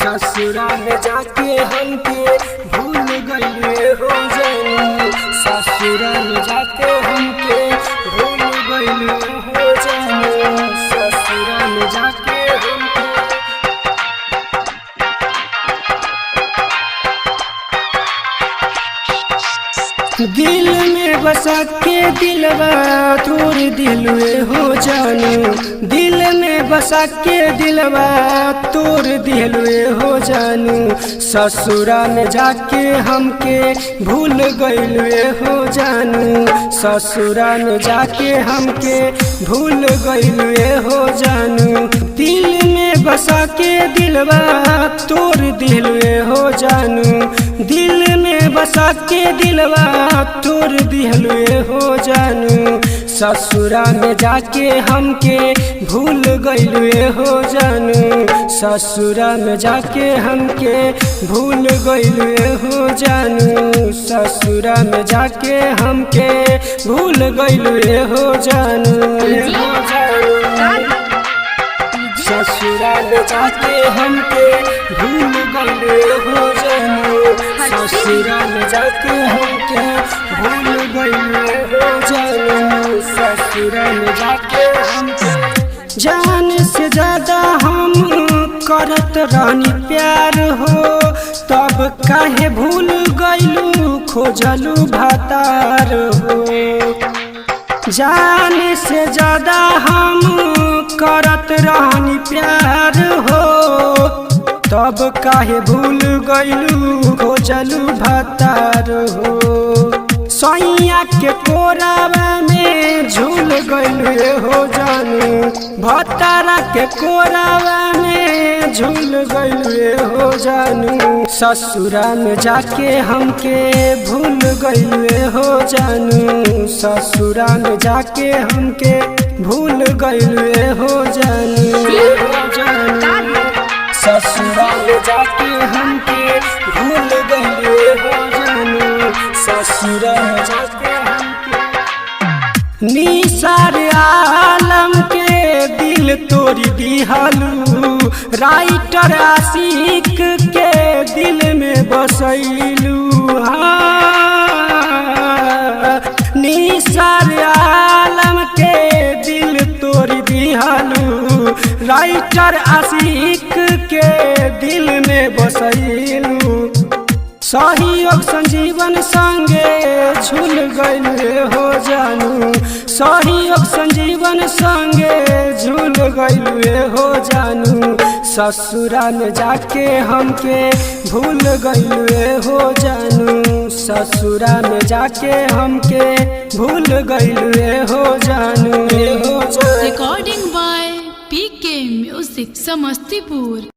ससुरा में जाके हमके भूल गइले हो जानू। ससुरा में जाके हमके भूल गइले हो जानू। ससुरा में जाके हमके दिल में बसा के दिलवा तोड़ दिलवे हो जानू। दिल में बसा के दिलवा तोड़ दिलवे हो जानू। ससुरा में जाके हमके भूल गइलवे हो जानू। ससुरा में जाके हमके भूल गइलवे हो जानू। दिल में बसा के दिलवा तोड़ दिलवे हो जानू। दिल में बसा के दिलवा तोड़ दिलवे हो जानू। ससुरा में जाके हमके भूल गइलवे हो जानू। ससुरा में जाके हमके भूल गइलवे हो जानू। ससुरा में जाके हमके भूल गइलवे हो जानू। ससुरा में जाके हमके भूल गइलवे हो जानू। ससुरा में जाके हमके भूल गइलवे हो जानू। ससुरा में जाके हमके जान से ज्यादा हम करत रहनी प्यार हो। तब काहे भूल गइलू खोजलू भातार हो। जान से ज्यादा हम करत रहनी प्यार हो। तब काहे भूल गइलू खोजलू भातार हो। सैया के कोरावा में झूल गइलू हो जानू। भतारा के कोरावा में झूल गइलू हो जानू। ससुरा में जाके हमके भूल गइलू हो जानू। ससुरा में जाके हमके भूल गइलू हो जानू। ससुरा में जाके हमके भूल गइलू हो जानू। ससुरा में जाके हमके निसार आलम के दिल तोड़ी दिहलू। राइटर आशिक के दिल में बसैलू। निसार आलम के दिल तोड़ी दिहलू। राइटर आशिक के दिल में बसैलू। सहयोग संजीवन संगे झूल गइलवे हो जानू। सहयोग संजीवन संगे झूल गइलवे हो जानू। ससुरा में जाके हमके भूल गइलवे हो जानू। ससुरा में जाके हमके भूल गइलवे हो जानू। Recording by PK music Samastipur.